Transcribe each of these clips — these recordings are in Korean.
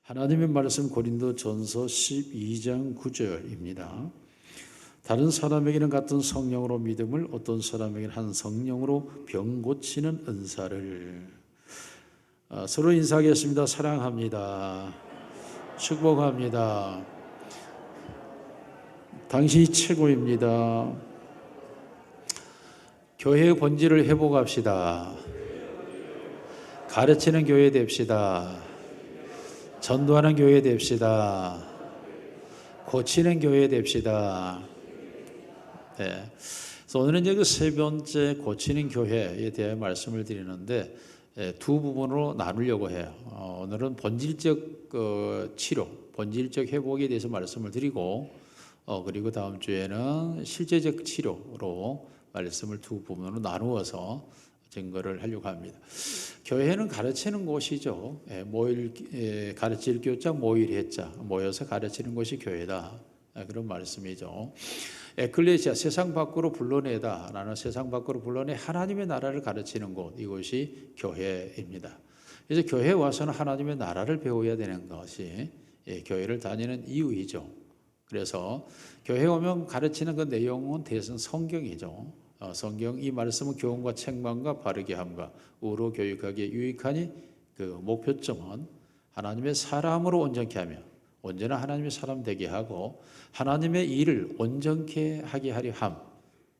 하나님의 말씀 고린도전서 12장 9절입니다. 다른 사람에게는 같은 성령으로 믿음을, 어떤 사람에게는 한 성령으로 병 고치는 은사를. 서로 인사하겠습니다. 사랑합니다. 축복합니다. 당신이 최고입니다. 교회의 본질을 회복합시다. 가르치는 교회 됩시다. 전도하는 교회 됩시다. 고치는 교회 됩시다. 네. 그래서 오늘은 이제 그 세 번째 고치는 교회에 대해 말씀을 드리는데 두 부분으로 나누려고 해요. 오늘은 본질적 치료, 본질적 회복에 대해서 말씀을 드리고 그리고 다음 주에는 실제적 치료로 말씀을 두 부분으로 나누어서 증거를 하려고 합니다. 교회는 가르치는 곳이죠. 가르칠 교자 모일 해자, 모여서 가르치는 곳이 교회다. 그런 말씀이죠. 에클레시아, 세상 밖으로 불러내다. 나는 세상 밖으로 불러내 하나님의 나라를 가르치는 곳, 이곳이 교회입니다. 그래서 교회에 와서는 하나님의 나라를 배워야 되는 것이 교회를 다니는 이유이죠. 그래서 교회에 오면 가르치는 그 내용은 대선 성경이죠. 성경 이 말씀은 교훈과 책망과 바르게 함과 의로 교육하기에 유익하니 그 목표점은 하나님의 사람으로 온전케 하며 언제나 하나님의 사람 되게 하고 하나님의 일을 온전케 하게 하려 함,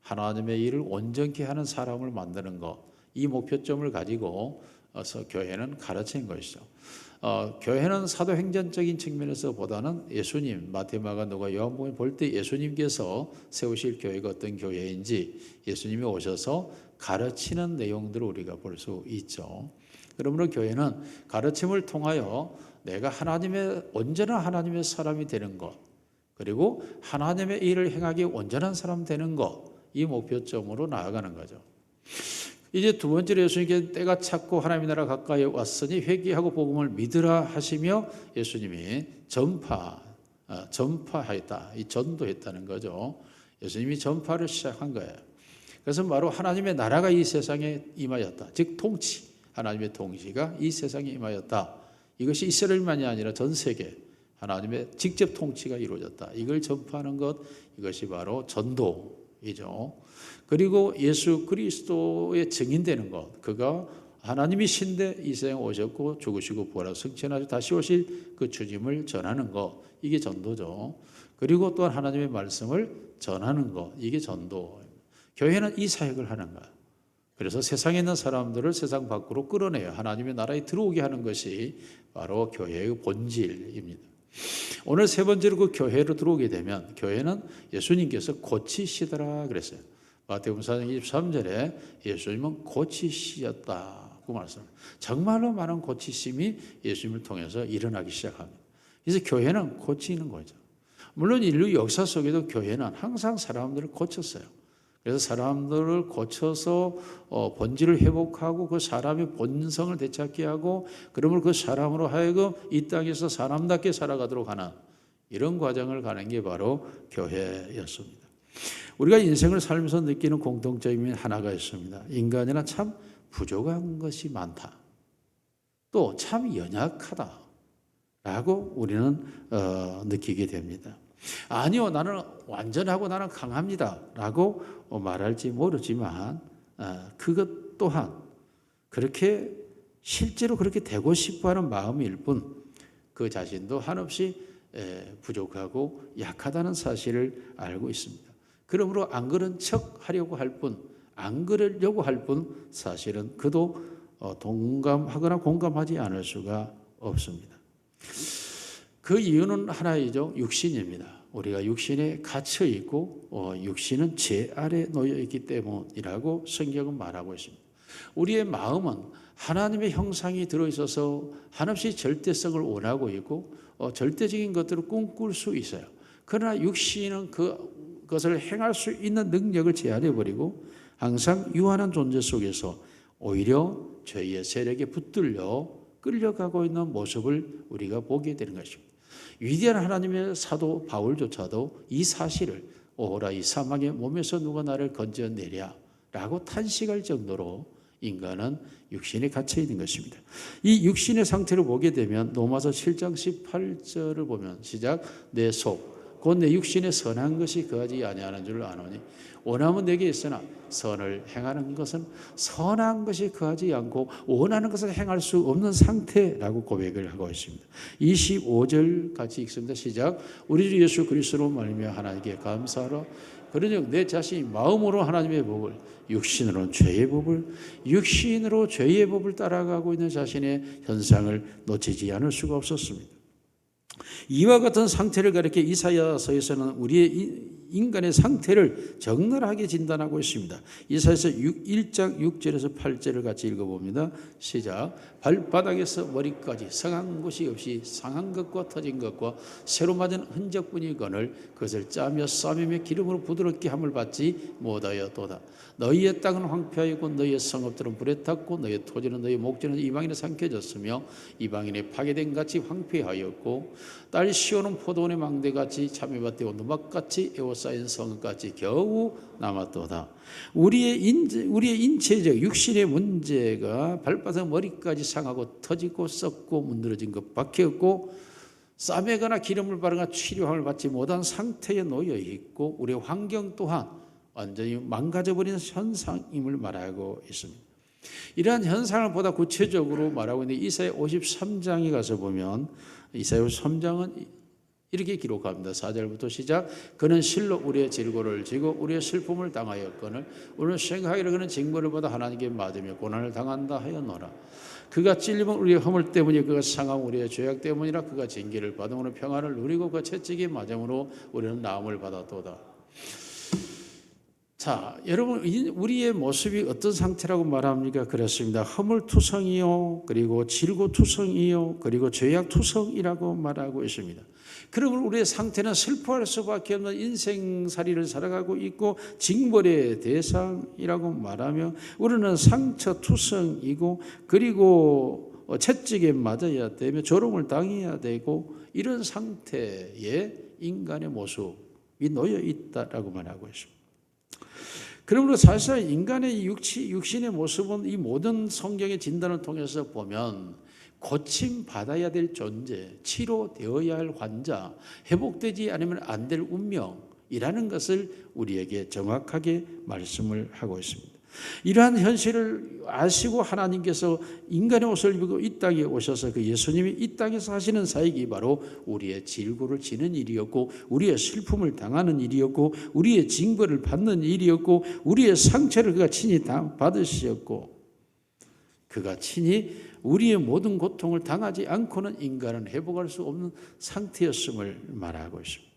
하나님의 일을 온전케 하는 사람을 만드는 것, 이 목표점을 가지고 교회는 가르치는 것이죠. 교회는 사도행전적인 측면에서 보다는 예수님, 마태마가 누가 요한복음 볼 때 예수님께서 세우실 교회가 어떤 교회인지 예수님이 오셔서 가르치는 내용들을 우리가 볼 수 있죠. 그러므로 교회는 가르침을 통하여 내가 언제나 하나님의 사람이 되는 것, 그리고 하나님의 일을 행하기 온전한 사람 되는 것, 이 목표점으로 나아가는 거죠. 이제 두 번째로 예수님께 때가 찼고 하나님의 나라 가까이 왔으니 회개하고 복음을 믿으라 하시며 예수님이 전파하였다. 이 전도했다는 거죠. 예수님이 전파를 시작한 거예요. 그래서 바로 하나님의 나라가 이 세상에 임하였다. 즉 통치, 하나님의 통치가 이 세상에 임하였다. 이것이 이스라엘만이 아니라 전 세계 하나님의 직접 통치가 이루어졌다. 이걸 전파하는 것, 이것이 바로 전도이죠. 그리고 예수 그리스도의 증인되는 것, 그가 하나님이 신데 이 세상에 오셨고 죽으시고 부활하고 승천하셔 다시 오실 그 주님을 전하는 것, 이게 전도죠. 그리고 또한 하나님의 말씀을 전하는 것, 이게 전도. 교회는 이 사역을 하는 거야. 그래서 세상에 있는 사람들을 세상 밖으로 끌어내어 하나님의 나라에 들어오게 하는 것이 바로 교회의 본질입니다. 오늘 세 번째로 그 교회로 들어오게 되면 교회는 예수님께서 고치시더라 그랬어요. 마태복음 4장 23절에 예수님은 고치시었다고 말씀합니다. 정말로 많은 고치심이 예수님을 통해서 일어나기 시작합니다. 그래서 교회는 고치는 거죠. 물론 인류 역사 속에도 교회는 항상 사람들을 고쳤어요. 그래서 사람들을 고쳐서 본질을 회복하고 그 사람의 본성을 되찾게 하고 그러므로 그 사람으로 하여금 이 땅에서 사람답게 살아가도록 하는 이런 과정을 가는 게 바로 교회였습니다. 우리가 인생을 살면서 느끼는 공통점이 하나가 있습니다. 인간이나 참 부족한 것이 많다. 또 참 연약하다라고 우리는 느끼게 됩니다. 아니요, 나는 완전하고 나는 강합니다 라고 말할지 모르지만 그것 또한 그렇게 실제로 그렇게 되고 싶어하는 마음일 뿐 그 자신도 한없이 부족하고 약하다는 사실을 알고 있습니다. 그러므로 안 그런 척 하려고 할 뿐, 안 그러려고 할 뿐 사실은 그도 동감하거나 공감하지 않을 수가 없습니다. 그 이유는 하나이죠. 육신입니다. 우리가 육신에 갇혀 있고 육신은 죄 아래 놓여 있기 때문이라고 성경은 말하고 있습니다. 우리의 마음은 하나님의 형상이 들어있어서 한없이 절대성을 원하고 있고 절대적인 것들을 꿈꿀 수 있어요. 그러나 육신은 그것을 행할 수 있는 능력을 제한해버리고 항상 유한한 존재 속에서 오히려 죄의 세력에 붙들려 끌려가고 있는 모습을 우리가 보게 되는 것입니다. 위대한 하나님의 사도 바울조차도 이 사실을 오호라 이 사망의 몸에서 누가 나를 건져내랴 라고 탄식할 정도로 인간은 육신에 갇혀 있는 것입니다. 이 육신의 상태를 보게 되면 로마서 7장 18절을 보면 시작, 내 속, 곧 내 육신에 선한 것이 거하지 아니하는 줄 아노니 원함은 내게 있으나 선을 행하는 것은 선한 것이 거하지 않고 원하는 것을 행할 수 없는 상태라고 고백을 하고 있습니다. 25절 같이 읽습니다. 시작, 우리 주 예수 그리스도로 말미암아 하나님께 감사하라. 그러즉 내 자신이 마음으로 하나님의 법을, 육신으로 죄의 법을 따라가고 있는 자신의 현상을 놓치지 않을 수가 없었습니다. 이와 같은 상태를 가리켜 이사야서에서는 우리의 인간의 상태를 적나라하게 진단하고 있습니다. 이사야서 1장 6절에서 8절을 같이 읽어봅니다. 시작, 발바닥에서 머리까지 성한 곳이 없이 상한 것과 터진 것과 새로 맞은 흔적뿐이거늘 그것을 짜며 싸매며 기름으로 부드럽게 함을 받지 못하였도다. 너희의 땅은 황폐하였고 너희의 성읍들은 불에 탔고 너희의 토지는 너희의 목전에서 이방인에 삼켜졌으며 이방인의 파괴된 같이 황폐하였고 딸 시온은 포도원의 망대같이 참외밭에 오두막같이 에워싸인 성읍같이 겨우 남았도다. 우리의 인체적 육신의 문제가 발바닥 머리까지 상하고 터지고 썩고 문드러진 것밖에 없고 싸매거나 기름을 바르거나 치료함을 받지 못한 상태에 놓여 있고 우리의 환경 또한 완전히 망가져버리는 현상임을 말하고 있습니다. 이러한 현상을 보다 구체적으로 말하고 있는 이사야 53장에 가서 보면 이사야 53장은 이렇게 기록합니다. 4절부터 시작, 그는 실로 우리의 질고를 지고 우리의 슬픔을 당하였거늘 우리는 생각하기를 그는 징벌을 받아 하나님께 맞으며 고난을 당한다 하였노라. 그가 찔림은 우리의 허물 때문이요 그가 상함은 우리의 죄악 때문이라. 그가 징계를 받음으로 평안을 누리고 그 채찍에 맞음으로 우리는 나음을 받았도다. 자, 여러분, 우리의 모습이 어떤 상태라고 말합니까? 그렇습니다. 허물투성이요, 그리고 질고투성이요, 그리고 죄악투성이라고 말하고 있습니다. 그러면 우리의 상태는 슬퍼할 수밖에 없는 인생살이를 살아가고 있고 징벌의 대상이라고 말하며 우리는 상처투성이고 그리고 채찍에 맞아야 되며 조롱을 당해야 되고 이런 상태에 인간의 모습이 놓여 있다라고 말하고 있습니다. 그러므로 사실 인간의 육신의 모습은 이 모든 성경의 진단을 통해서 보면 고침받아야 될 존재, 치료되어야 할 환자, 회복되지 않으면 안 될 운명이라는 것을 우리에게 정확하게 말씀을 하고 있습니다. 이러한 현실을 아시고 하나님께서 인간의 옷을 입고 이 땅에 오셔서 그 예수님이 이 땅에서 하시는 사역이 바로 우리의 질고를 지는 일이었고 우리의 슬픔을 당하는 일이었고 우리의 징벌을 받는 일이었고 우리의 상처를 그가 친히 받으셨고 그가 친히 우리의 모든 고통을 당하지 않고는 인간은 회복할 수 없는 상태였음을 말하고 있습니다.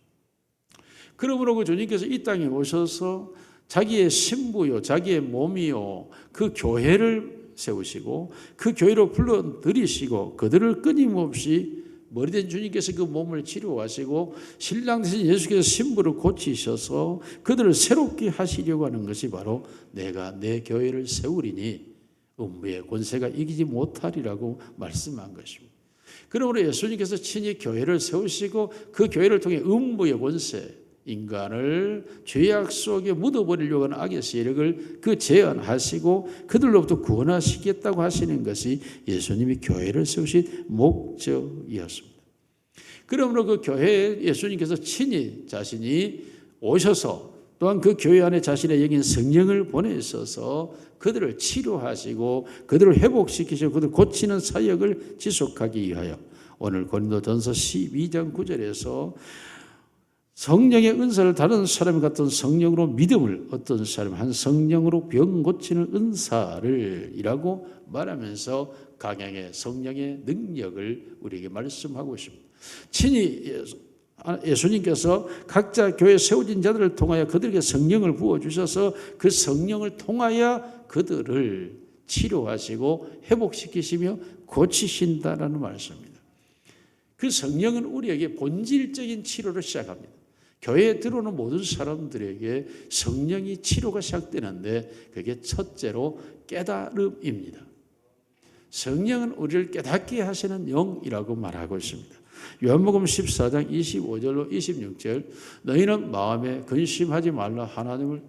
그러므로 그 주님께서 이 땅에 오셔서 자기의 신부요, 자기의 몸이요, 그 교회를 세우시고 그 교회로 불러들이시고 그들을 끊임없이 머리된 주님께서 그 몸을 치료하시고 신랑 되신 예수께서 신부를 고치셔서 그들을 새롭게 하시려고 하는 것이 바로 내가 내 교회를 세우리니 음부의 권세가 이기지 못하리라고 말씀한 것입니다. 그러므로 예수님께서 친히 교회를 세우시고 그 교회를 통해 음부의 권세, 인간을 죄악 속에 묻어버리려고 하는 악의 세력을 그 제한하시고 그들로부터 구원하시겠다고 하시는 것이 예수님이 교회를 세우신 목적이었습니다. 그러므로 그 교회에 예수님께서 친히 자신이 오셔서 또한 그 교회 안에 자신의 여긴 성령을 보내셔서 그들을 치료하시고 그들을 회복시키시고 그들을 고치는 사역을 지속하기 위하여 오늘 고린도전서 12장 9절에서 성령의 은사를 다른 사람 같은 성령으로 믿음을 어떤 사람 한 성령으로 병 고치는 은사를 이라고 말하면서 강약의 성령의 능력을 우리에게 말씀하고 있습니다. 친히 예수님께서 각자 교회 세워진 자들을 통하여 그들에게 성령을 부어주셔서 그 성령을 통하여 그들을 치료하시고 회복시키시며 고치신다라는 말씀입니다. 그 성령은 우리에게 본질적인 치료를 시작합니다. 교회에 들어오는 모든 사람들에게 성령이 치료가 시작되는데 그게 첫째로 깨달음입니다. 성령은 우리를 깨닫게 하시는 영이라고 말하고 있습니다. 요한복음 14장 25절로 26절 너희는 마음에 근심하지 말라 하나님을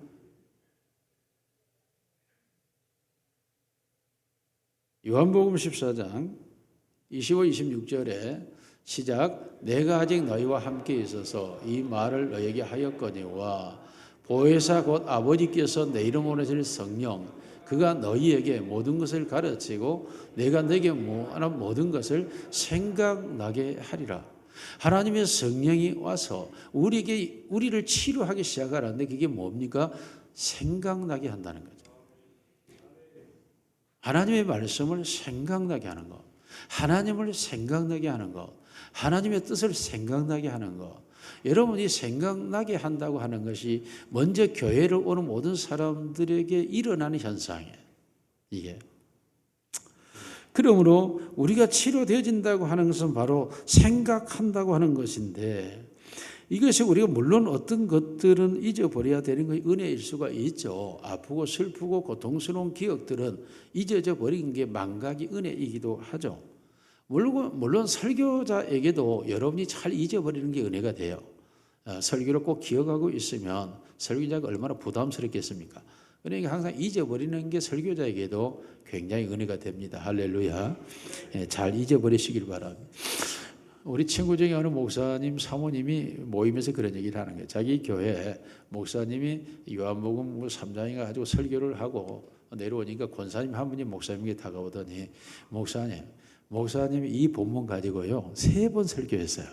요한복음 14장 25, 26절에 시작. 내가 아직 너희와 함께 있어서 이 말을 너희에게 하였거니와 보혜사 곧 아버지께서 내 이름으로 보내실 성령 그가 너희에게 모든 것을 가르치고 내가 너에게 하는 모든 것을 생각나게 하리라. 하나님의 성령이 와서 우리를 치료하기 시작하는데 그게 뭡니까? 생각나게 한다는 거죠. 하나님의 말씀을 생각나게 하는 것, 하나님을 생각나게 하는 것, 하나님의 뜻을 생각나게 하는 것. 여러분이 생각나게 한다고 하는 것이 먼저 교회를 오는 모든 사람들에게 일어나는 현상이에요. 이게. 그러므로 우리가 치료되어진다고 하는 것은 바로 생각한다고 하는 것인데 이것이 우리가 물론 어떤 것들은 잊어버려야 되는 것이 은혜일 수가 있죠. 아프고 슬프고 고통스러운 기억들은 잊어져 버린 게 망각이 은혜이기도 하죠. 물론 설교자에게도 여러분이 잘 잊어버리는 게 은혜가 돼요. 설교를 꼭 기억하고 있으면 설교자가 얼마나 부담스럽겠습니까? 그러니까 항상 잊어버리는 게 설교자에게도 굉장히 은혜가 됩니다. 할렐루야. 잘 잊어버리시길 바랍니다. 우리 친구 중에 어느 목사님 사모님이 모임에서 그런 얘기를 하는 거예요. 자기 교회 목사님이 요한복음 3장인가 가지고 설교를 하고 내려오니까 권사님 한 분이 목사님에게 다가오더니 목사님이 이 본문 가지고요 3번 설교했어요.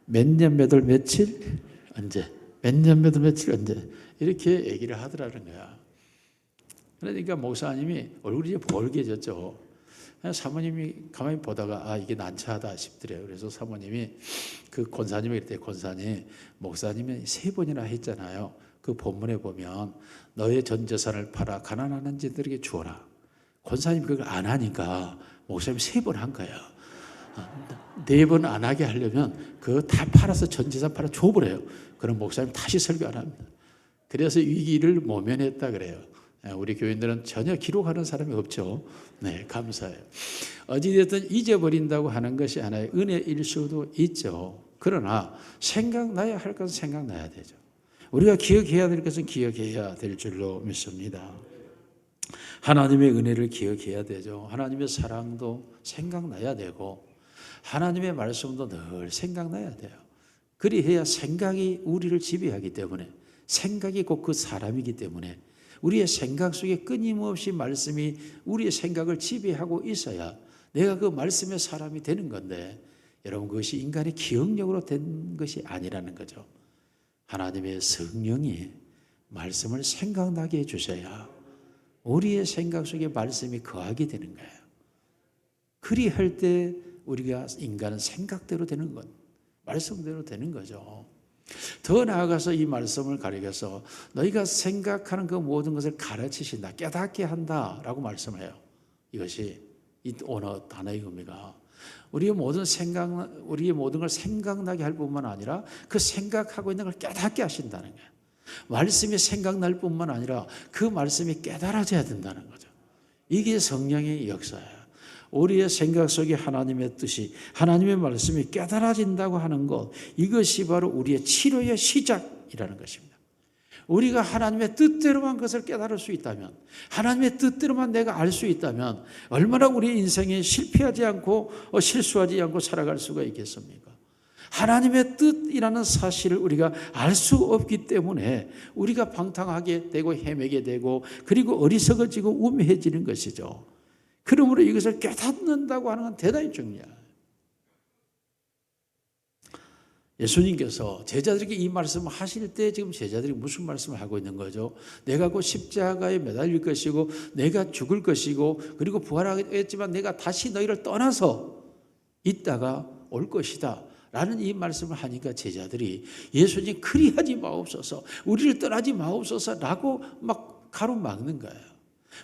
몇 년 몇 월 며칠 언제 몇 년 몇 월 며칠 언제 이렇게 얘기를 하더라는 거야. 그러니까 목사님이 얼굴이 벌개졌죠. 사모님이 가만히 보다가 이게 난처하다 싶더래요. 그래서 사모님이 그 권사님에게 이랬대요. 권사님, 목사님이 3번이나 했잖아요. 그 본문에 보면 너의 전 재산을 팔아 가난한 자들에게 주어라. 권사님이 그걸 안 하니까 목사님이 3번 한 거예요. 4번 안 하게 하려면 그거 다 팔아서 전 재산 팔아 줘버려요. 그럼 목사님 다시 설교 안 합니다. 그래서 위기를 모면했다 그래요. 우리 교인들은 전혀 기록하는 사람이 없죠. 네, 감사해요. 어찌됐든 잊어버린다고 하는 것이 하나의 은혜일 수도 있죠. 그러나 생각나야 할 것은 생각나야 되죠. 우리가 기억해야 될 것은 기억해야 될 줄로 믿습니다. 하나님의 은혜를 기억해야 되죠. 하나님의 사랑도 생각나야 되고 하나님의 말씀도 늘 생각나야 돼요. 그리해야 생각이 우리를 지배하기 때문에 생각이 곧 그 사람이기 때문에 우리의 생각 속에 끊임없이 말씀이 우리의 생각을 지배하고 있어야 내가 그 말씀의 사람이 되는 건데 여러분 그것이 인간의 기억력으로 된 것이 아니라는 거죠. 하나님의 성령이 말씀을 생각나게 해주셔야 우리의 생각 속에 말씀이 거하게 되는 거예요. 그리할 때 우리가 인간은 생각대로 되는 것, 말씀대로 되는 거죠. 더 나아가서 이 말씀을 가리켜서 너희가 생각하는 그 모든 것을 가르치신다, 깨닫게 한다라고 말씀을 해요. 이것이 이 오너 단어의 의미가 우리의 모든 걸 생각나게 할 뿐만 아니라 그 생각하고 있는 걸 깨닫게 하신다는 거예요. 말씀이 생각날 뿐만 아니라 그 말씀이 깨달아져야 된다는 거죠. 이게 성령의 역사예요. 우리의 생각 속에 하나님의 뜻이 하나님의 말씀이 깨달아진다고 하는 것, 이것이 바로 우리의 치료의 시작이라는 것입니다. 우리가 하나님의 뜻대로만 그것을 깨달을 수 있다면, 하나님의 뜻대로만 내가 알 수 있다면 얼마나 우리 인생에 실패하지 않고 실수하지 않고 살아갈 수가 있겠습니까? 하나님의 뜻이라는 사실을 우리가 알 수 없기 때문에 우리가 방탕하게 되고 헤매게 되고 그리고 어리석어지고 우매해지는 것이죠. 그러므로 이것을 깨닫는다고 하는 건 대단히 중요해요. 예수님께서 제자들에게 이 말씀을 하실 때 지금 제자들이 무슨 말씀을 하고 있는 거죠? 내가 곧 십자가에 매달릴 것이고 내가 죽을 것이고 그리고 부활하겠지만 내가 다시 너희를 떠나서 있다가 올 것이다 라는 이 말씀을 하니까 제자들이 예수님 그리하지 마옵소서, 우리를 떠나지 마옵소서 라고 막 가로막는 거예요.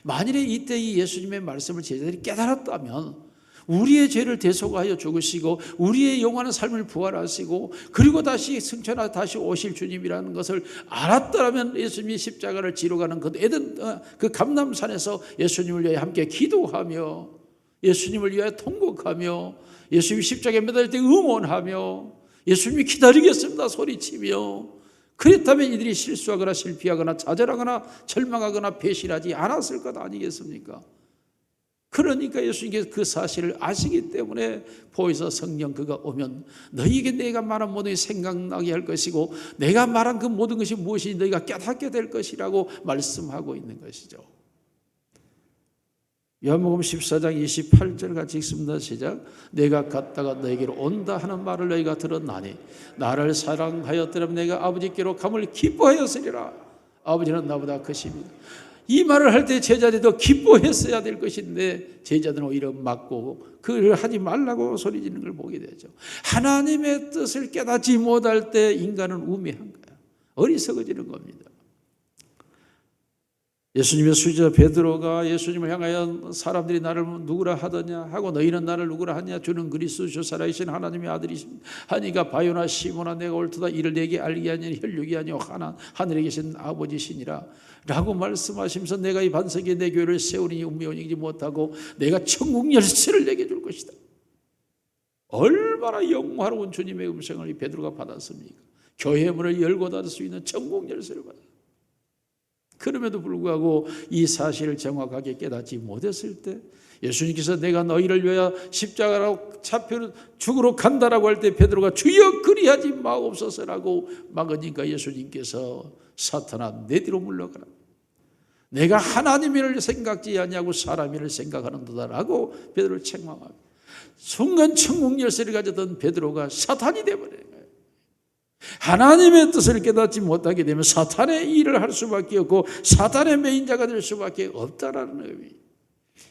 만일에 이때 이 예수님의 말씀을 제자들이 깨달았다면 우리의 죄를 대속하여 죽으시고 우리의 영원한 삶을 부활하시고 그리고 다시 승천하 다시 오실 주님이라는 것을 알았더라면 예수님이 십자가를 지러 가는 그 감람산에서 예수님을 위하여 함께 기도하며 예수님을 위하여 통곡하며 예수님이 십자가에 매달릴 때 응원하며 예수님이 기다리겠습니다 소리치며 그렇다면 이들이 실수하거나 실패하거나 좌절하거나 절망하거나 배신하지 않았을 것 아니겠습니까? 그러니까 예수님께서 그 사실을 아시기 때문에 보혜사 성령 그가 오면 너희에게 내가 말한 모든 것이 생각나게 할 것이고 내가 말한 그 모든 것이 무엇인지 너희가 깨닫게 될 것이라고 말씀하고 있는 것이죠. 요한복음 14장 28절 같이 읽습니다. 시작. 내가 갔다가 너희에게로 온다 하는 말을 너희가 들었나니 나를 사랑하였더라면 내가 아버지께로 감을 기뻐하였으리라. 아버지는 나보다 크십니다. 이 말을 할 때 제자들이 더 기뻐했어야 될 것인데 제자들은 오히려 막고 그를 하지 말라고 소리 지르는 걸 보게 되죠. 하나님의 뜻을 깨닫지 못할 때 인간은 우매한 거야. 어리석어지는 겁니다. 예수님의 수제자 베드로가 예수님을 향하여 사람들이 나를 누구라 하더냐 하고 너희는 나를 누구라 하냐 주는 그리스도 주 살아계신 하나님의 아들이십니다 하니까 바요나 시몬아 내가 옳도다 이를 내게 알게 하니 혈육이 아니오 하늘에 계신 아버지시니라 라고 말씀하시면서 내가 이 반석에 내 교회를 세우니 운명이 이기지 못하고 내가 천국 열쇠를 내게 줄 것이다. 얼마나 영화로운 주님의 음성을 이 베드로가 받았습니까? 교회 문을 열고 닫을 수 있는 천국 열쇠를 받았습니다. 그럼에도 불구하고 이 사실을 정확하게 깨닫지 못했을 때 예수님께서 내가 너희를 위하여 십자가로 잡혀 죽으러 간다라고 할 때 베드로가 주여 그리하지 마옵소서라고 막으니까 예수님께서 사탄아 내 뒤로 물러가라. 내가 하나님을 생각지 아니하고 사람을 생각하는도다라고 베드로를 책망합니다. 순간 천국 열쇠를 가졌던 베드로가 사탄이 되어버려요. 하나님의 뜻을 깨닫지 못하게 되면 사탄의 일을 할 수밖에 없고 사탄의 메인자가 될 수밖에 없다라는 의미.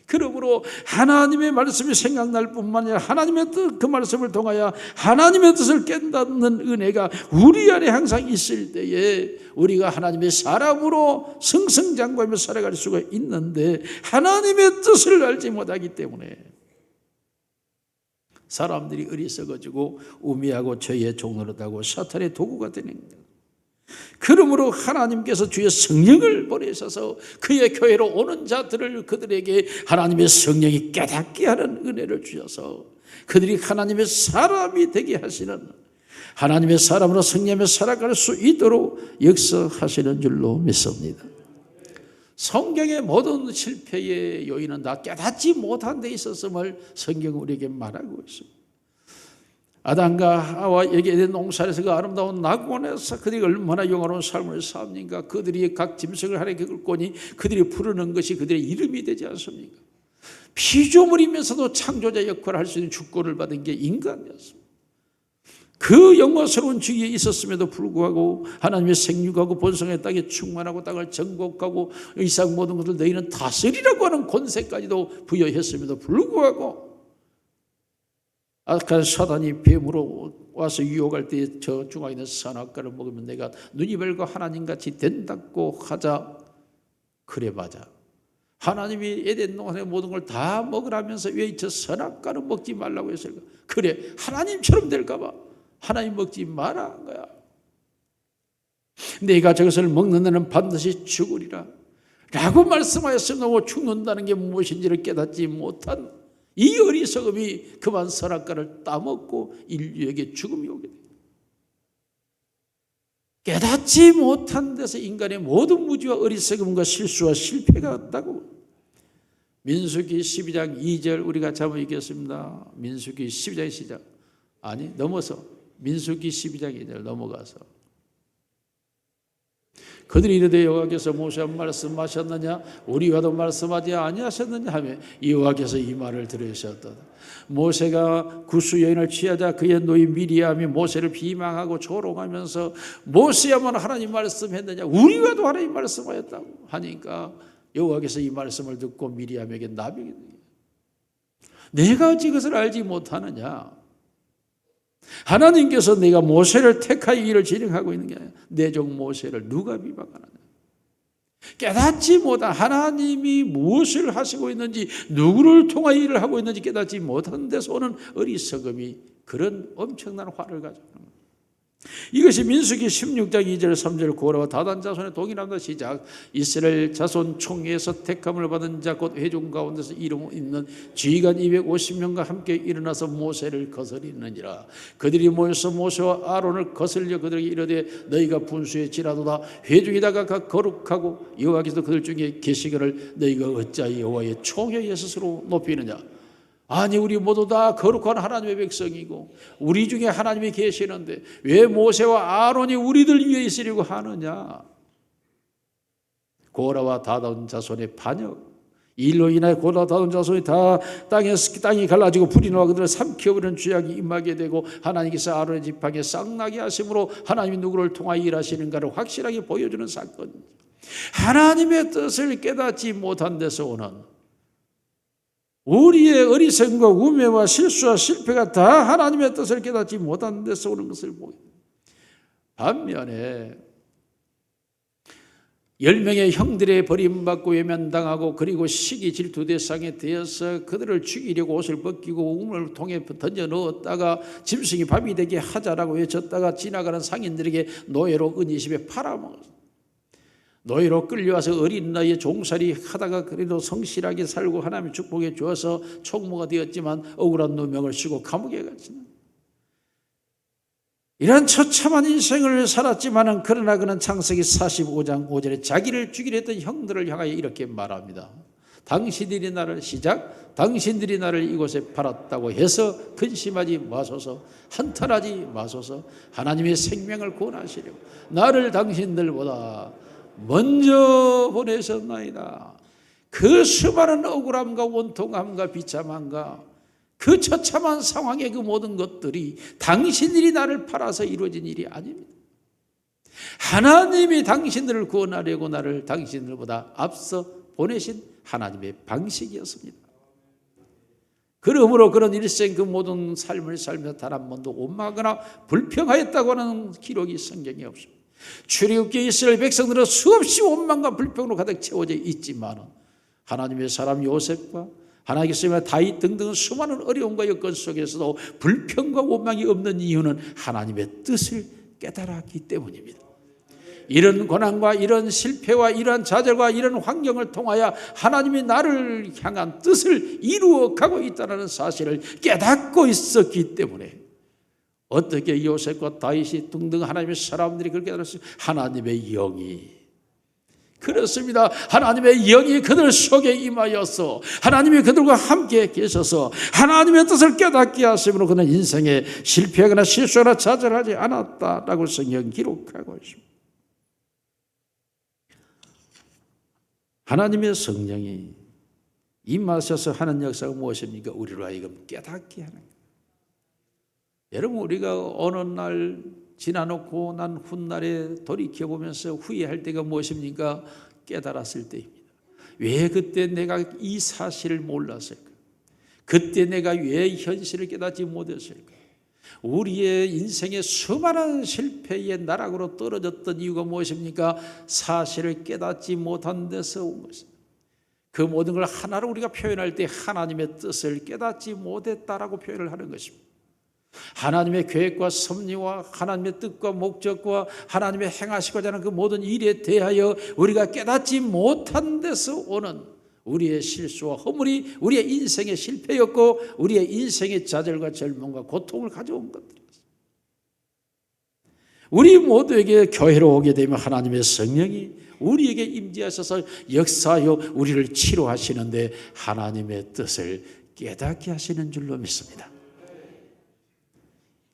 그러므로 하나님의 말씀이 생각날 뿐만 아니라 하나님의 뜻, 그 말씀을 통하여 하나님의 뜻을 깨닫는 은혜가 우리 안에 항상 있을 때에 우리가 하나님의 사람으로 승승장구하며 살아갈 수가 있는데 하나님의 뜻을 알지 못하기 때문에 사람들이 어리석어지고 우매하고 죄의 종로로 하고 사탄의 도구가 되는 거예요. 그러므로 하나님께서 주의 성령을 보내셔서 그의 교회로 오는 자들을 그들에게 하나님의 성령이 깨닫게 하는 은혜를 주셔서 그들이 하나님의 사람이 되게 하시는 하나님의 사람으로 성령에 살아갈 수 있도록 역사하시는 줄로 믿습니다. 성경의 모든 실패의 요인은 다 깨닫지 못한 데 있었음을 성경은 우리에게 말하고 있습니다. 아담과 하와에게 된 농사에서 그 아름다운 낙원에서 그들이 얼마나 영화로운 삶을 삽니까? 그들이 각 짐승을 하나님께 끌고니 그들이 부르는 것이 그들의 이름이 되지 않습니까? 피조물이면서도 창조자 역할을 할 수 있는 주권을 받은 게 인간이었습니다. 그 영광스러운 주위에 있었음에도 불구하고 하나님의 생육하고 본성의 땅에 충만하고 땅을 정복하고 이상 모든 것을 너희는 다스리라고 하는 권세까지도 부여했음에도 불구하고 악한 사단이 뱀으로 와서 유혹할 때 저 중앙에 있는 선악과를 먹으면 내가 눈이 밝고 하나님같이 된다고 하자. 그래 맞아. 하나님이 에덴 동산의 모든 걸 다 먹으라면서 왜 저 선악과는 먹지 말라고 했을까? 그래 하나님처럼 될까 봐 하나님 먹지 마라 한 거야. 내가 저것을 먹는 자는 반드시 죽으리라 라고 말씀하였으면 죽는다는 게 무엇인지를 깨닫지 못한 이 어리석음이 그만 선악과를 따먹고 인류에게 죽음이 오게 됩니다. 깨닫지 못한 데서 인간의 모든 무지와 어리석음과 실수와 실패가 없다고. 민수기 12장 2절 우리 같이 한번 읽겠습니다. 민수기 12장 시작. 아니 넘어서 민수기 12장 2절 넘어가서 그들이 이르되 여호와께서 모세와 말씀하셨느냐 우리와도 말씀하지 아니하셨느냐 하며 여호와께서 이 말을 들으셨다. 모세가 구수 여인을 취하자 그의 노인 미리암이 모세를 비방하고 조롱하면서 모세야만 하나님 말씀했느냐 우리와도 하나님 말씀하였다고 하니까 여호와께서 이 말씀을 듣고 미리암에게 나비게 내가 어찌 그것을 알지 못하느냐. 하나님께서 내가 모세를 택하여 일을 진행하고 있는 게 아니라 내 종 모세를 누가 비방하느냐. 깨닫지 못한 하나님이 무엇을 하시고 있는지 누구를 통하여 일을 하고 있는지 깨닫지 못한 데서 오는 어리석음이 그런 엄청난 화를 가져오는 거예요. 이것이 민수기 16장 2절 3절 고라와 다단 자손의 동일함과 시작. 이스라엘 자손 총회에서 택함을 받은 자 곧 회중 가운데서 이름 있는 지휘관 250명과 함께 일어나서 모세를 거스리느니라. 그들이 모여서 모세와 아론을 거슬려 그들에게 이르되 너희가 분수에 지라도다. 회중이다가 거룩하고 여호와께서 그들 중에 계시기를 너희가 어찌하여 여호와의 총회에 스스로 높이느냐. 아니 우리 모두 다 거룩한 하나님의 백성이고 우리 중에 하나님이 계시는데 왜 모세와 아론이 우리들 위해 있으려고 하느냐. 고라와 다단 자손의 반역, 일로 인하여 고라와 다단 자손이 다 땅이 갈라지고 불이 나와 그들을 삼켜버리는 죄악이 임하게 되고 하나님께서 아론의 지팡이에 싹나게 하심으로 하나님이 누구를 통하여 일하시는가를 확실하게 보여주는 사건. 하나님의 뜻을 깨닫지 못한 데서 오는 우리의 어리석음과 우매와 실수와 실패가 다 하나님의 뜻을 깨닫지 못한 데서 오는 것을 보입니다. 반면에 10명의 형들의 버림받고 외면당하고 그리고 시기 질투 대상에 되어서 그들을 죽이려고 옷을 벗기고 우물 통에 던져 넣었다가 짐승이 밥이 되게 하자라고 외쳤다가 지나가는 상인들에게 노예로 은 20에 팔아먹었습니다. 노예로 끌려와서 어린 나이에 종살이 하다가 그래도 성실하게 살고 하나님의 축복에 주어서 총무가 되었지만 억울한 누명을 쓰고 감옥에 갔습니다. 이런 처참한 인생을 살았지만 그러나 그는 창세기 45장 5절에 자기를 죽이려 했던 형들을 향하여 이렇게 말합니다. 당신들이 나를 당신들이 나를 이곳에 팔았다고 해서 근심하지 마소서, 한탄하지 마소서. 하나님의 생명을 구원하시려고 나를 당신들보다 먼저 보내셨나이다. 그 수많은 억울함과 원통함과 비참함과 그 처참한 상황의 그 모든 것들이 당신들이 나를 팔아서 이루어진 일이 아닙니다. 하나님이 당신들을 구원하려고 나를 당신들보다 앞서 보내신 하나님의 방식이었습니다. 그러므로 그런 일생 그 모든 삶을 살면서 단 한 번도 원망하거나 불평하였다고 하는 기록이 성경에 없습니다. 출애굽기에 이스라엘 백성들은 수없이 원망과 불평으로 가득 채워져 있지만 하나님의 사람 요셉과 하나님께서 다윗 등등 수많은 어려움과 여건 속에서도 불평과 원망이 없는 이유는 하나님의 뜻을 깨달았기 때문입니다. 이런 고난과 이런 실패와 이런 좌절과 이런 환경을 통하여 하나님이 나를 향한 뜻을 이루어가고 있다는 사실을 깨닫고 있었기 때문에 어떻게 요셉과 다윗이 등등 하나님의 사람들이 그렇게 알았어요? 하나님의 영이, 그렇습니다. 하나님의 영이 그들 속에 임하여서 하나님이 그들과 함께 계셔서 하나님의 뜻을 깨닫게 하심으로 그는 인생에 실패하거나 실수하거나 좌절하지 않았다라고 성경 기록하고 있습니다. 하나님의 성령이 임하셔서 하는 역사가 무엇입니까? 우리로 하여금 깨닫게 하는 거예요. 여러분, 우리가 어느 날 지나놓고 난 훗날에 돌이켜보면서 후회할 때가 무엇입니까? 깨달았을 때입니다. 왜 그때 내가 이 사실을 몰랐을까? 그때 내가 왜 현실을 깨닫지 못했을까? 우리의 인생의 수많은 실패의 나락으로 떨어졌던 이유가 무엇입니까? 사실을 깨닫지 못한 데서 온 것입니다. 그 모든 걸 하나로 우리가 표현할 때 하나님의 뜻을 깨닫지 못했다라고 표현을 하는 것입니다. 하나님의 계획과 섭리와 하나님의 뜻과 목적과 하나님의 행하시고자 하는 그 모든 일에 대하여 우리가 깨닫지 못한 데서 오는 우리의 실수와 허물이 우리의 인생의 실패였고 우리의 인생의 좌절과 절망과 고통을 가져온 것들이었습니다. 우리 모두에게 교회로 오게 되면 하나님의 성령이 우리에게 임재하셔서 역사하여 우리를 치료하시는데 하나님의 뜻을 깨닫게 하시는 줄로 믿습니다.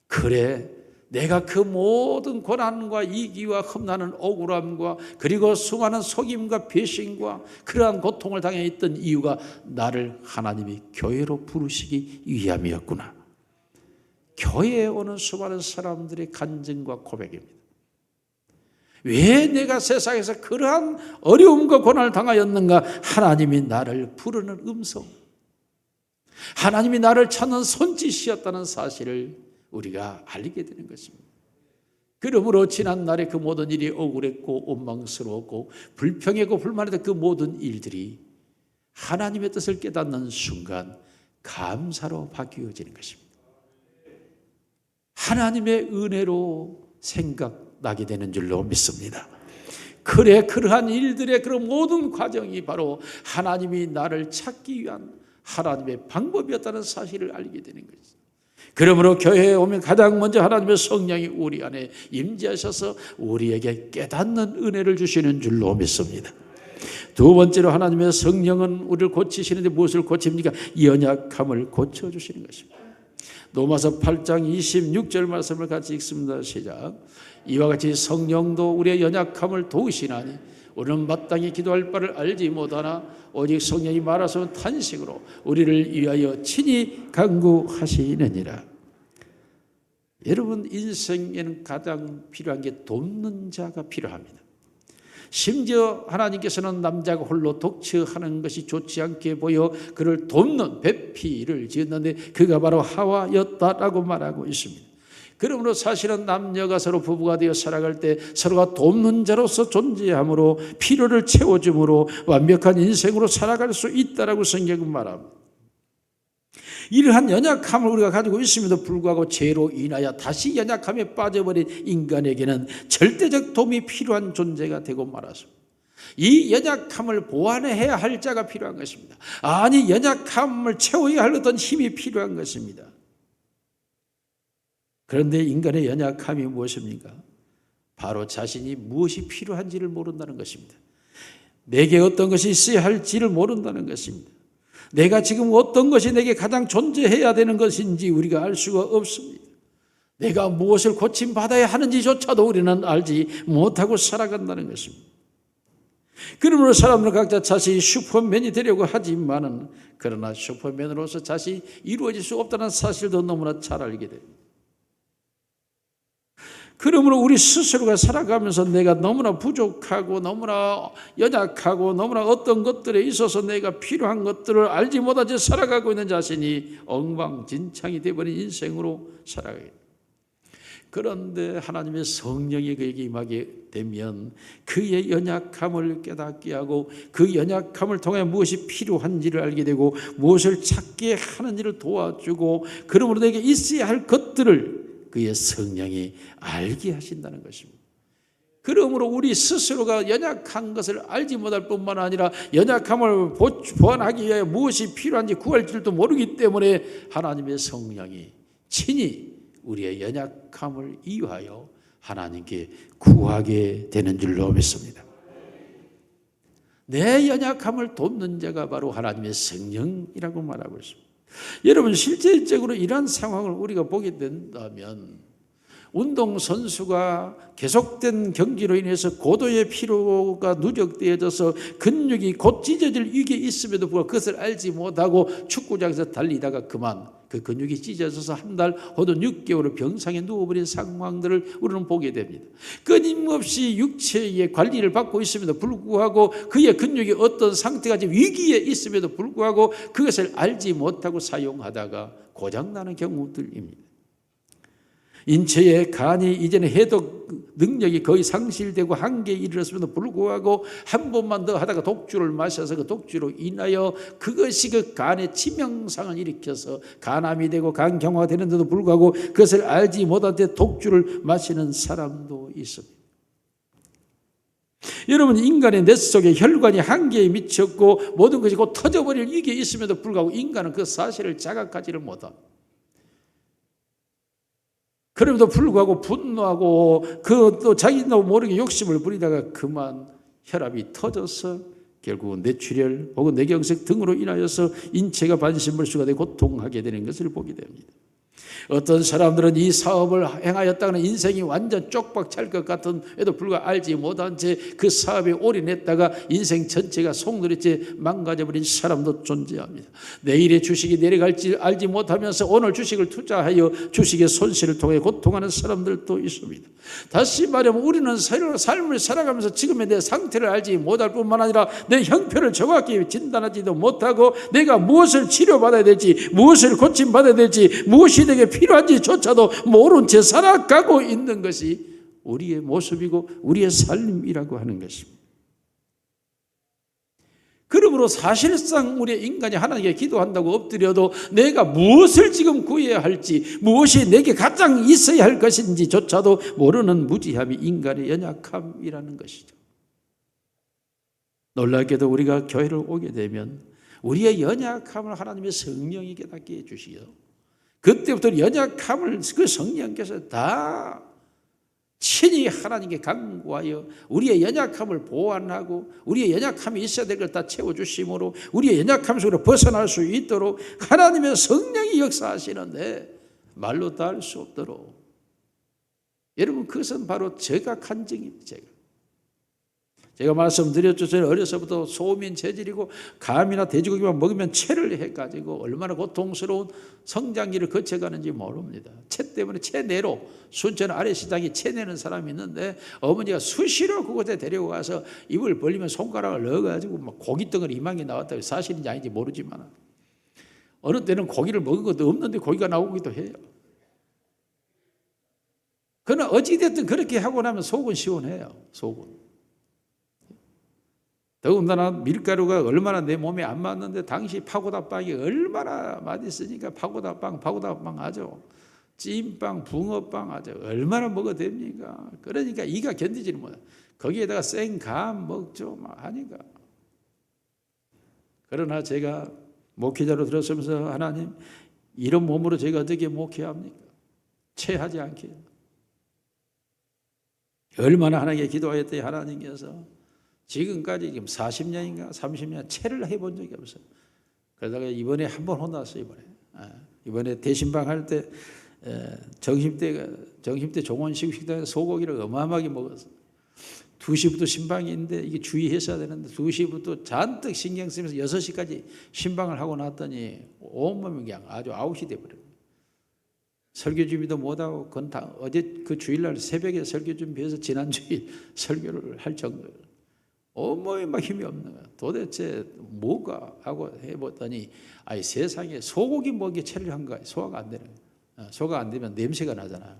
그래, 내가 그 모든 고난과 이기와 험난한 억울함과 그리고 수많은 속임과 배신과 그러한 고통을 당해있던 이유가 나를 하나님이 교회로 부르시기 위함이었구나. 교회에 오는 수많은 사람들의 간증과 고백입니다. 왜 내가 세상에서 그러한 어려움과 고난을 당하였는가? 하나님이 나를 부르는 음성, 하나님이 나를 찾는 손짓이었다는 사실을 우리가 알게 되는 것입니다. 그러므로 지난날에 그 모든 일이 억울했고 원망스러웠고 불평했고 불만했던 그 모든 일들이 하나님의 뜻을 깨닫는 순간 감사로 바뀌어지는 것입니다. 하나님의 은혜로 생각나게 되는 줄로 믿습니다. 그래, 그러한 일들의 그런 모든 과정이 바로 하나님이 나를 찾기 위한 하나님의 방법이었다는 사실을 알게 되는 것이죠. 그러므로 교회에 오면 가장 먼저 하나님의 성령이 우리 안에 임재하셔서 우리에게 깨닫는 은혜를 주시는 줄로 믿습니다. 두 번째로 하나님의 성령은 우리를 고치시는데 무엇을 고칩니까? 연약함을 고쳐주시는 것입니다. 로마서 8장 26절 말씀을 같이 읽습니다. 시작. 이와 같이 성령도 우리의 연약함을 도우시나니 우리는 마땅히 기도할 바를 알지 못하나 오직 성령이 말하시는 탄식으로 우리를 위하여 친히 간구하시느니라. 여러분, 인생에는 가장 필요한 게 돕는 자가 필요합니다. 심지어 하나님께서는 남자가 홀로 독처하는 것이 좋지 않게 보여 그를 돕는 배필을 지었는데 그가 바로 하와였다라고 말하고 있습니다. 그러므로 사실은 남녀가 서로 부부가 되어 살아갈 때 서로가 돕는 자로서 존재함으로 필요를 채워줌으로 완벽한 인생으로 살아갈 수 있다라고 성경은 말합니다. 이러한 연약함을 우리가 가지고 있음에도 불구하고 죄로 인하여 다시 연약함에 빠져버린 인간에게는 절대적 도움이 필요한 존재가 되고 말았습니다. 이 연약함을 보완해야 할 자가 필요한 것입니다. 아니, 연약함을 채워야 할 어떤 힘이 필요한 것입니다. 그런데 인간의 연약함이 무엇입니까? 바로 자신이 무엇이 필요한지를 모른다는 것입니다. 내게 어떤 것이 있어야 할지를 모른다는 것입니다. 내가 지금 어떤 것이 내게 가장 존재해야 되는 것인지 우리가 알 수가 없습니다. 내가 무엇을 고침받아야 하는지조차도 우리는 알지 못하고 살아간다는 것입니다. 그러므로 사람들은 각자 자신이 슈퍼맨이 되려고 하지만은 그러나 슈퍼맨으로서 자신이 이루어질 수 없다는 사실도 너무나 잘 알게 됩니다. 그러므로 우리 스스로가 살아가면서 내가 너무나 부족하고 너무나 연약하고 너무나 어떤 것들에 있어서 내가 필요한 것들을 알지 못하지 살아가고 있는 자신이 엉망진창이 되어버린 인생으로 살아가게 됩니다. 그런데 하나님의 성령이 그에게 임하게 되면 그의 연약함을 깨닫게 하고 그 연약함을 통해 무엇이 필요한지를 알게 되고 무엇을 찾게 하는지를 도와주고 그러므로 내게 있어야 할 것들을 그의 성령이 알게 하신다는 것입니다. 그러므로 우리 스스로가 연약한 것을 알지 못할 뿐만 아니라 연약함을 보완하기 위해 무엇이 필요한지 구할 줄도 모르기 때문에 하나님의 성령이 친히 우리의 연약함을 이유하여 하나님께 구하게 되는 줄로 믿습니다. 내 연약함을 돕는 자가 바로 하나님의 성령이라고 말하고 있습니다. 여러분, 실질적으로 이러한 상황을 우리가 보게 된다면 운동선수가 계속된 경기로 인해서 고도의 피로가 누적되어져서 근육이 곧 찢어질 위기에 있음에도 불구하고 그것을 알지 못하고 축구장에서 달리다가 그만 그 근육이 찢어져서 한 달 혹은 6개월을 병상에 누워버린 상황들을 우리는 보게 됩니다. 끊임없이 육체의 관리를 받고 있음에도 불구하고 그의 근육이 어떤 상태가 위기에 있음에도 불구하고 그것을 알지 못하고 사용하다가 고장나는 경우들입니다. 인체의 간이 이제는 해독 능력이 거의 상실되고 한계에 이르렀음에도 불구하고 한 번만 더 하다가 독주를 마셔서 그 독주로 인하여 그것이 그 간에 치명상을 일으켜서 간암이 되고 간경화가 되는데도 불구하고 그것을 알지 못할 때 독주를 마시는 사람도 있습니다. 여러분, 인간의 뇌 속에 혈관이 한계에 미쳤고 모든 것이 곧 터져버릴 위기에 있음에도 불구하고 인간은 그 사실을 자각하지를 못합니다. 그럼에도 불구하고 분노하고 그 또 자기도 모르게 욕심을 부리다가 그만 혈압이 터져서 결국은 뇌출혈 혹은 뇌경색 등으로 인하여서 인체가 반신불수가 되고 고통하게 되는 것을 보게 됩니다. 어떤 사람들은 이 사업을 행하였다가는 인생이 완전 쪽박 찰 것 같은에도 불구하고 알지 못한 채 그 사업에 올인했다가 인생 전체가 송두리째 망가져버린 사람도 존재합니다. 내일의 주식이 내려갈지 알지 못하면서 오늘 주식을 투자하여 주식의 손실을 통해 고통하는 사람들도 있습니다. 다시 말하면 우리는 삶을 살아가면서 지금의 내 상태를 알지 못할 뿐만 아니라 내 형편을 정확히 진단하지도 못하고 내가 무엇을 치료받아야 될지 무엇을 고침받아야 될지 무엇이 내게 필요한지조차도 모른 채 살아가고 있는 것이 우리의 모습이고 우리의 삶이라고 하는 것입니다. 그러므로 사실상 우리 인간이 하나님께 기도한다고 엎드려도 내가 무엇을 지금 구해야 할지, 무엇이 내게 가장 있어야 할 것인지조차도 모르는 무지함이 인간의 연약함이라는 것이죠. 놀랍게도 우리가 교회를 오게 되면 우리의 연약함을 하나님의 성령이 깨닫게 해주시어 그때부터 연약함을 그 성령께서 다 친히 하나님께 간구하여 우리의 연약함을 보완하고 우리의 연약함이 있어야 될 걸 다 채워주심으로 우리의 연약함 속으로 벗어날 수 있도록 하나님의 성령이 역사하시는데 말로 다 할 수 없도록, 여러분 그것은 바로 제가 간증입니다. 제가 말씀드렸죠. 저는 어려서부터 소민 체질이고 감이나 돼지고기만 먹으면 체를 해가지고 얼마나 고통스러운 성장기를 거쳐가는지 모릅니다. 체 때문에 체내로, 순천 아래시장에 체내는 사람이 있는데 어머니가 수시로 그곳에 데리고 가서 입을 벌리면 손가락을 넣어가지고 막 고깃덩어리 이만게 나왔다고, 사실인지 아닌지 모르지만 어느 때는 고기를 먹은 것도 없는데 고기가 나오기도 해요. 그러나 어찌됐든 그렇게 하고 나면 속은 시원해요. 속은. 더군다나 밀가루가 얼마나 내 몸에 안 맞는데 당시 파고다빵이 얼마나 맛있으니까 파고다빵 하죠. 찐빵, 붕어빵 하죠. 얼마나 먹어도 됩니까? 그러니까 이가 견디지는 못해요. 거기에다가 생감 먹죠. 막 하니까. 그러나 제가 목회자로 들었으면서 하나님, 이런 몸으로 제가 어떻게 목회해야 합니까? 체하지 않게. 얼마나 하나님께 기도하였더니 하나님께서 지금까지 지금 40년인가 30년 체를 해본 적이 없어요. 그러다가 이번에 한 번 혼났어요. 이번에 대신방 할 때 정심때 종원식 식당에 소고기를 어마어마하게 먹었어요. 2시부터 신방이 있는데 이게 주의했어야 되는데 2시부터 잔뜩 신경 쓰면서 6시까지 신방을 하고 났더니 온몸이 그냥 아주 아웃이 돼버려요. 설교 준비도 못하고 어제 그 주일날 새벽에 설교 준비해서 지난 주일 설교를 할 정도예요. 온몸에 막 힘이 없는 거야. 도대체 뭐가 하고 해봤더니 세상에 소고기 먹기에 체를 한 거야. 소화가 안 되는 거야. 소화가 안 되면 냄새가 나잖아.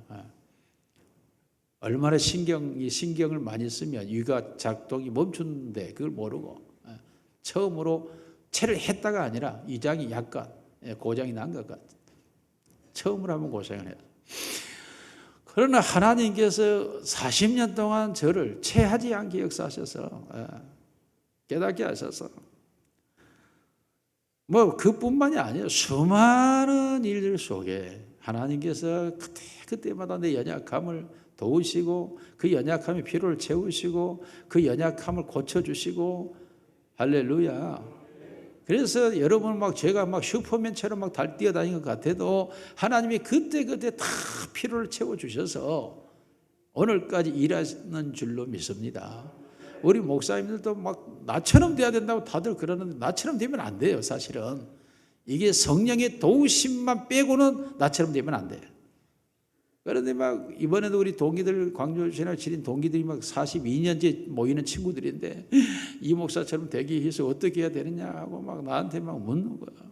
얼마나 신경을 많이 쓰면 위가 작동이 멈추는데 그걸 모르고 처음으로 체를 했다가 아니라 위장이 약간 고장이 난 것 같아. 처음으로 한번 고생을 해요. 그러나 하나님께서 40년 동안 저를 체하지 않게 역사하셔서 깨닫게 하셔서 그뿐만이 아니에요. 수많은 일들 속에 하나님께서 그때마다 내 연약함을 도우시고 그 연약함의 피로를 채우시고 그 연약함을 고쳐주시고 할렐루야. 그래서 여러분 제가 슈퍼맨처럼 달 뛰어다니는 것 같아도 하나님이 그때 다 피로를 채워주셔서 오늘까지 일하는 줄로 믿습니다. 우리 목사님들도 나처럼 돼야 된다고 다들 그러는데 나처럼 되면 안 돼요. 사실은 이게 성령의 도우심만 빼고는 나처럼 되면 안 돼요. 그런데 이번에도 우리 동기들, 광주신학 지린 동기들이 42년째 모이는 친구들인데 이 목사처럼 되기 위해서 어떻게 해야 되느냐 하고 나한테 묻는 거야.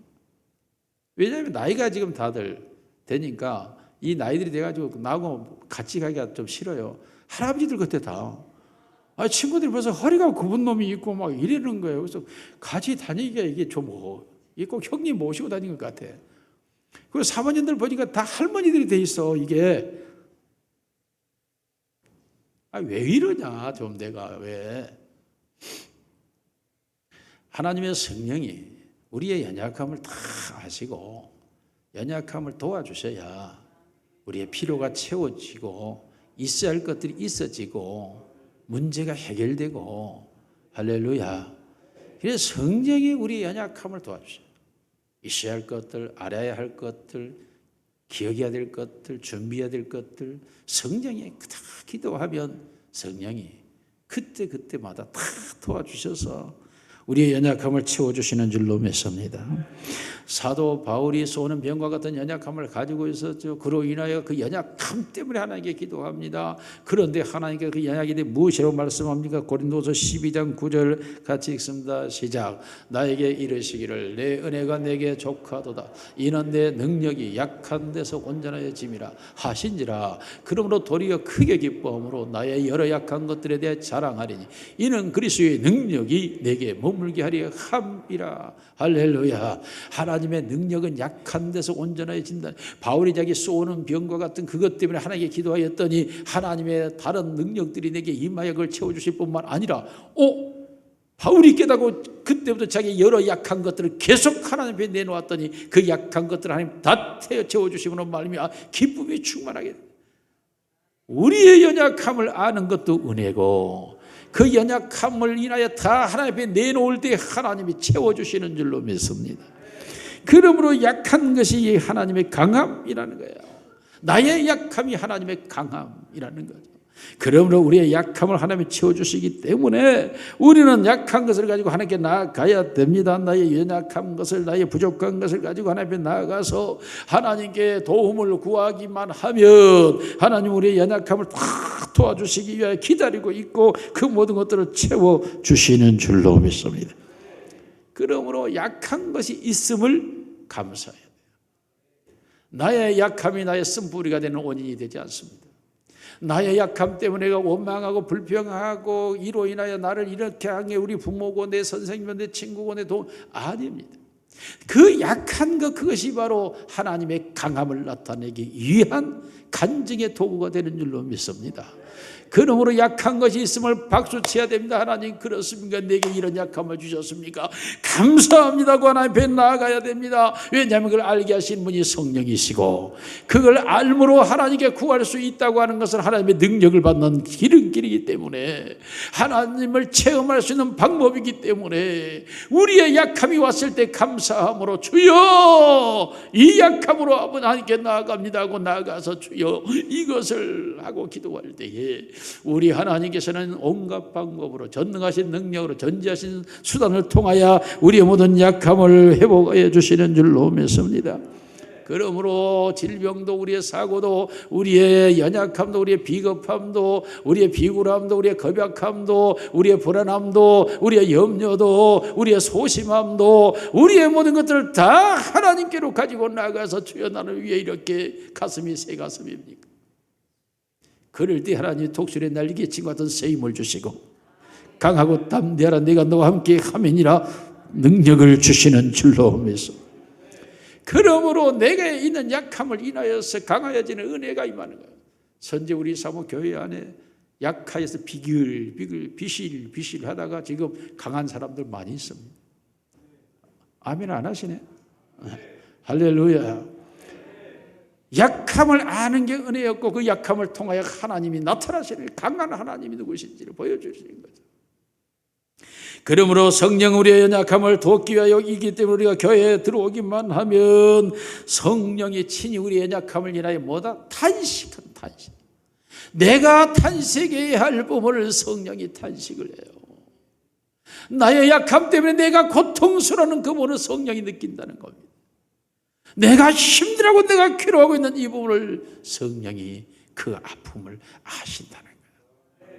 왜냐하면 나이가 지금 다들 되니까 이 나이들이 돼가지고 나하고 같이 가기가 좀 싫어요. 할아버지들 그때 다. 친구들이 벌써 허리가 굽은 놈이 있고 이러는 거예요. 그래서 같이 다니기가 이게 좀 꼭 형님 모시고 다니는 것 같아. 그리고 사모님들 보니까 다 할머니들이 돼 있어. 이게 왜 이러냐 좀 내가 왜. 하나님의 성령이 우리의 연약함을 다 아시고 연약함을 도와주셔야 우리의 필요가 채워지고 있어야 할 것들이 있어지고 문제가 해결되고 할렐루야. 그래서 성령이 우리의 연약함을 도와주셔요. 있어야 할 것들, 알아야 할 것들, 기억해야 될 것들, 준비해야 될 것들, 성령이 다 기도하면 성령이 그때마다 다 도와주셔서 우리의 연약함을 채워주시는 줄로 믿습니다. 사도 바울이 쏘는 병과 같은 연약함을 가지고 있었죠. 그로 인하여 그 연약함 때문에 하나님께 기도합니다. 그런데 하나님께 그 연약이 무엇이라고 말씀합니까? 고린도서 12장 9절 같이 읽습니다. 시작. 나에게 이르시기를 내 은혜가 내게 족하도다. 이는 내 능력이 약한 데서 온전하여짐이라 하신지라. 그러므로 도리어 크게 기뻐함으로 나의 여러 약한 것들에 대해 자랑하리니 이는 그리스도의 능력이 내게 머물게 하리 함이라. 할렐루야. 하나님의 능력은 약한 데서 온전해진다. 바울이 자기 쏘는 병과 같은 그것 때문에 하나님께 기도하였더니 하나님의 다른 능력들이 내게 임하여 그걸 채워주실 뿐만 아니라 바울이 깨닫고 그때부터 자기 여러 약한 것들을 계속 하나님 앞에 내놓았더니 그 약한 것들을 하나님 다 채워주시므로 말미암아 기쁨이 충만하게 됩니다. 우리의 연약함을 아는 것도 은혜고 그 연약함을 인하여 다 하나님 앞에 내놓을 때 하나님이 채워주시는 줄로 믿습니다. 그러므로 약한 것이 하나님의 강함이라는 거예요. 나의 약함이 하나님의 강함이라는 거죠. 그러므로 우리의 약함을 하나님이 채워주시기 때문에 우리는 약한 것을 가지고 하나님께 나아가야 됩니다. 나의 연약한 것을, 나의 부족한 것을 가지고 하나님 앞에 나아가서 하나님께 도움을 구하기만 하면 하나님 우리의 연약함을 다 도와주시기 위하여 기다리고 있고 그 모든 것들을 채워주시는 줄로 믿습니다. 그러므로 약한 것이 있음을 감사해야 돼요. 나의 약함이 나의 쓴뿌리가 되는 원인이 되지 않습니다. 나의 약함 때문에 내가 원망하고 불평하고 이로 인하여 나를 이렇게 한 게 우리 부모고 내 선생님이고 내 친구고 내 돈 아닙니다. 그 약한 것 그것이 바로 하나님의 강함을 나타내기 위한 간증의 도구가 되는 줄로 믿습니다. 그러므로 약한 것이 있음을 박수쳐야 됩니다. 하나님 그렇습니까? 내게 이런 약함을 주셨습니까? 감사합니다고 하나님 앞에 나아가야 됩니다. 왜냐하면 그걸 알게 하신 분이 성령이시고 그걸 알므로 하나님께 구할 수 있다고 하는 것은 하나님의 능력을 받는 기름길이기 때문에 하나님을 체험할 수 있는 방법이기 때문에 우리의 약함이 왔을 때 감사함으로 주여 이 약함으로 하나님께 나아갑니다 하고 나아가서 주여 이것을 하고 기도할 때에 우리 하나님께서는 온갖 방법으로 전능하신 능력으로 전지하신 수단을 통하여 우리의 모든 약함을 회복해 주시는 줄로 믿습니다. 그러므로 질병도 우리의 사고도 우리의 연약함도 우리의 비겁함도 우리의 비굴함도 우리의 겁약함도 우리의 불안함도 우리의 염려도 우리의 소심함도 우리의 모든 것들을 다 하나님께로 가지고 나가서 주여 나를 위해 이렇게 가슴이 새 가슴입니까? 그럴 때 하나님이 독수리의 날개 친구 같은 새 힘을 주시고 강하고 담대하라 내가 너와 함께 하면이라 능력을 주시는 줄로 믿습니다. 그러므로 내게 있는 약함을 인하여서 강하여지는 은혜가 임하는 거예요. 선제 우리 사모 교회 안에 약하여서 비실 하다가 지금 강한 사람들 많이 있습니다. 아멘 안 하시네. 할렐루야. 약함을 아는 게 은혜였고 그 약함을 통하여 하나님이 나타나시는 강한 하나님이 누구신지를 보여주시는 거죠. 그러므로 성령 우리의 연약함을 돕기 위하여 이기 때문에 우리가 교회에 들어오기만 하면 성령이 친히 우리의 연약함을 인하여 뭐다? 탄식한 탄식. 내가 탄식해야 할 부분을 성령이 탄식을 해요. 나의 약함 때문에 내가 고통스러운 그 부분을 성령이 느낀다는 겁니다. 내가 힘들어하고 내가 괴로워하고 있는 이 부분을 성령이 그 아픔을 아신다는 거예요.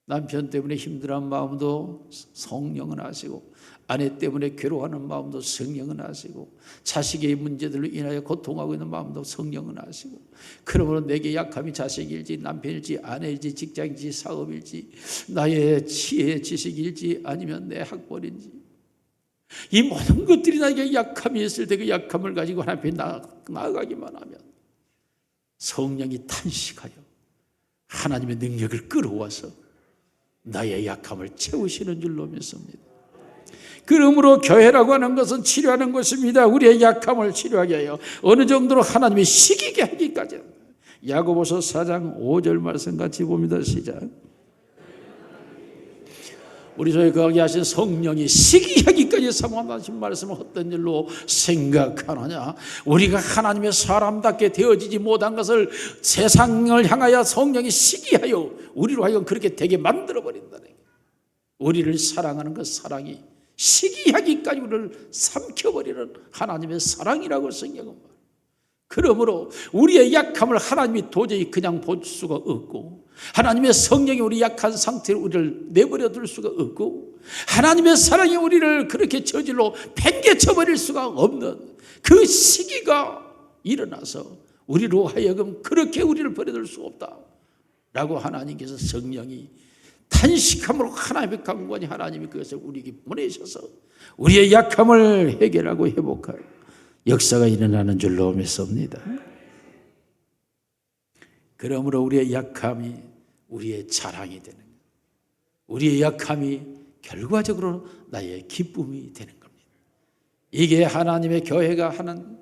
남편 때문에 힘들어하는 마음도 성령은 아시고 아내 때문에 괴로워하는 마음도 성령은 아시고 자식의 문제들로 인하여 고통하고 있는 마음도 성령은 아시고 그러므로 내게 약함이 자식일지 남편일지 아내일지 직장일지 사업일지 나의 지혜 지식일지 아니면 내 학벌인지 이 모든 것들이 나에게 약함이 있을 때 그 약함을 가지고 하나님 앞에 나아가기만 하면 성령이 탄식하여 하나님의 능력을 끌어와서 나의 약함을 채우시는 줄로 믿습니다. 그러므로 교회라고 하는 것은 치료하는 것입니다. 우리의 약함을 치료하게 해요. 어느 정도로 하나님이 시기게 하기까지. 야고보서 4장 5절 말씀 같이 봅니다. 시작. 우리 속에 거하게 하신 성령이 시기하기까지 사모하신 말씀을 헛된 일로 생각하느냐. 우리가 하나님의 사람답게 되어지지 못한 것을 세상을 향하여 성령이 시기하여 우리로 하여금 그렇게 되게 만들어버린다는 거예요. 우리를 사랑하는 그 사랑이 시기하기까지 우리를 삼켜버리는 하나님의 사랑이라고 성경은 말해요. 그러므로 우리의 약함을 하나님이 도저히 그냥 볼 수가 없고 하나님의 성령이 우리 약한 상태로 우리를 내버려 둘 수가 없고 하나님의 사랑이 우리를 그렇게 저질로 팽개쳐버릴 수가 없는 그 시기가 일어나서 우리로 하여금 그렇게 우리를 버려둘 수 없다라고 하나님께서 성령이 탄식함으로 하나님의 강구하니 하나님이 그것을 우리에게 보내셔서 우리의 약함을 해결하고 회복할 역사가 일어나는 줄로 믿습니다. 그러므로 우리의 약함이 우리의 자랑이 되는 거예요. 우리의 약함이 결과적으로 나의 기쁨이 되는 겁니다. 이게 하나님의 교회가 하는,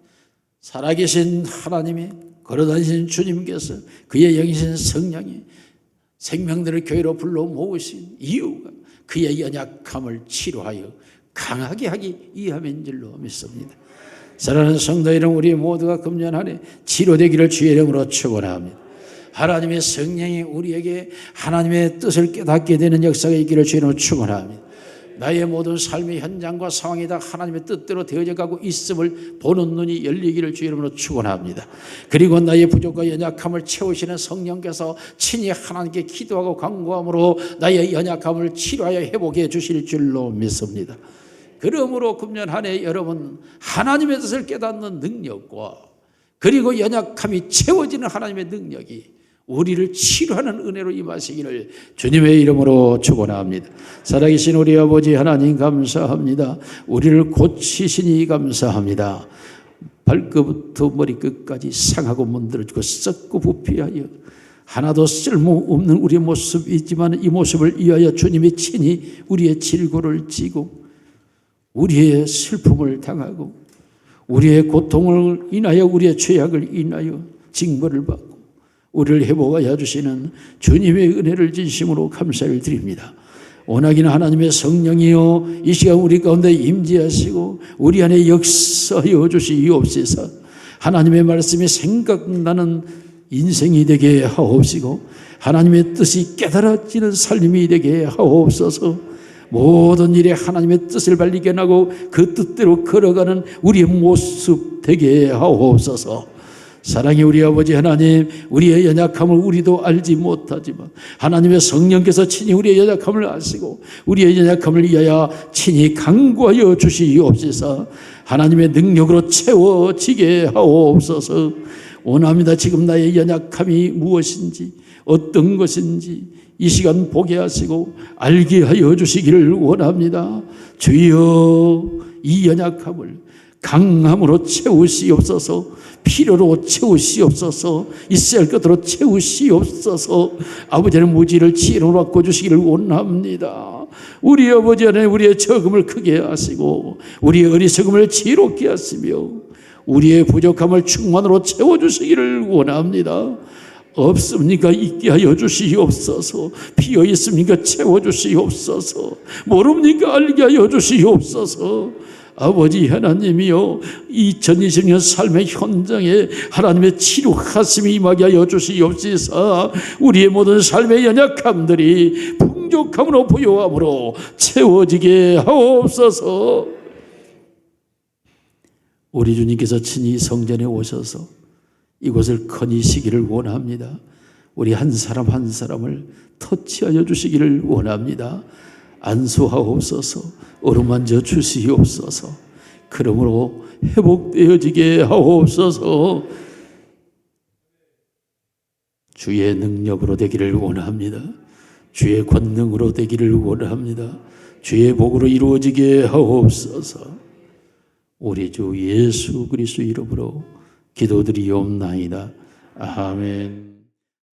살아계신 하나님이 걸어다니신 주님께서 그의 영이신 성령이 생명들을 교회로 불러 모으신 이유가 그의 연약함을 치료하여 강하게 하기 위함인 줄로 믿습니다. 사랑하는 성도 여러분, 우리 모두가 금년 한 해 치료되기를 주의 이름으로 축원합니다. 하나님의 성령이 우리에게 하나님의 뜻을 깨닫게 되는 역사가 있기를 주의 이름으로 축원합니다. 나의 모든 삶의 현장과 상황이 다 하나님의 뜻대로 되어져 가고 있음을 보는 눈이 열리기를 주의 이름으로 축원합니다. 그리고 나의 부족과 연약함을 채우시는 성령께서 친히 하나님께 기도하고 간구함으로 나의 연약함을 치료하여 회복해 주실 줄로 믿습니다. 그러므로 금년 한 해 여러분, 하나님의 뜻을 깨닫는 능력과 그리고 연약함이 채워지는 하나님의 능력이 우리를 치료하는 은혜로 임하시기를 주님의 이름으로 축원합니다. 살아계신 우리 아버지 하나님 감사합니다. 우리를 고치시니 감사합니다. 발끝부터 머리끝까지 상하고 문드러지고 썩고 부패하여 하나도 쓸모없는 우리의 모습이지만 이 모습을 위하여 주님이 친히 우리의 질고를 지고 우리의 슬픔을 당하고 우리의 고통을 인하여 우리의 죄악을 인하여 징벌을 받고 우리를 회복하여 주시는 주님의 은혜를 진심으로 감사를 드립니다. 원하기는 하나님의 성령이여 이 시간 우리 가운데 임재하시고 우리 안에 역사하여 주시옵소서. 하나님의 말씀이 생각나는 인생이 되게 하옵시고 하나님의 뜻이 깨달아지는 삶이 되게 하옵소서. 모든 일에 하나님의 뜻을 발견하고 그 뜻대로 걸어가는 우리의 모습 되게 하옵소서. 사랑의 우리 아버지 하나님, 우리의 연약함을 우리도 알지 못하지만 하나님의 성령께서 친히 우리의 연약함을 아시고 우리의 연약함을 위하여 친히 간구하여 주시옵소서. 하나님의 능력으로 채워지게 하옵소서. 원합니다. 지금 나의 연약함이 무엇인지 어떤 것인지 이 시간 보게 하시고 알게 하여 주시기를 원합니다. 주여, 이 연약함을 강함으로 채우시옵소서. 필요로 채우시옵소서. 있어야 할 것으로 채우시옵소서. 아버지는 무지를 지혜로 바꿔주시기를 원합니다. 우리 아버지 안에 우리의 적음을 크게 하시고 우리의 어리석음을 지혜롭게 하시며 우리의 부족함을 충만으로 채워주시기를 원합니다. 없습니까? 있게 하여 주시옵소서. 비어 있습니까? 채워주시옵소서. 모릅니까? 알게 하여 주시옵소서. 아버지 하나님이여, 2020년 삶의 현장에 하나님의 치료하심이 임하게 하여 주시옵소서. 우리의 모든 삶의 연약함들이 풍족함으로 부요함으로 채워지게 하옵소서. 우리 주님께서 친히 성전에 오셔서 이곳을 거니시기를 원합니다. 우리 한 사람 한 사람을 터치하여 주시기를 원합니다. 안수하옵소서. 어루만져 주시옵소서. 그러므로 회복되어지게 하옵소서. 주의 능력으로 되기를 원합니다. 주의 권능으로 되기를 원합니다. 주의 복으로 이루어지게 하옵소서. 우리 주 예수 그리스도 이름으로 기도드리옵나이다. 아멘.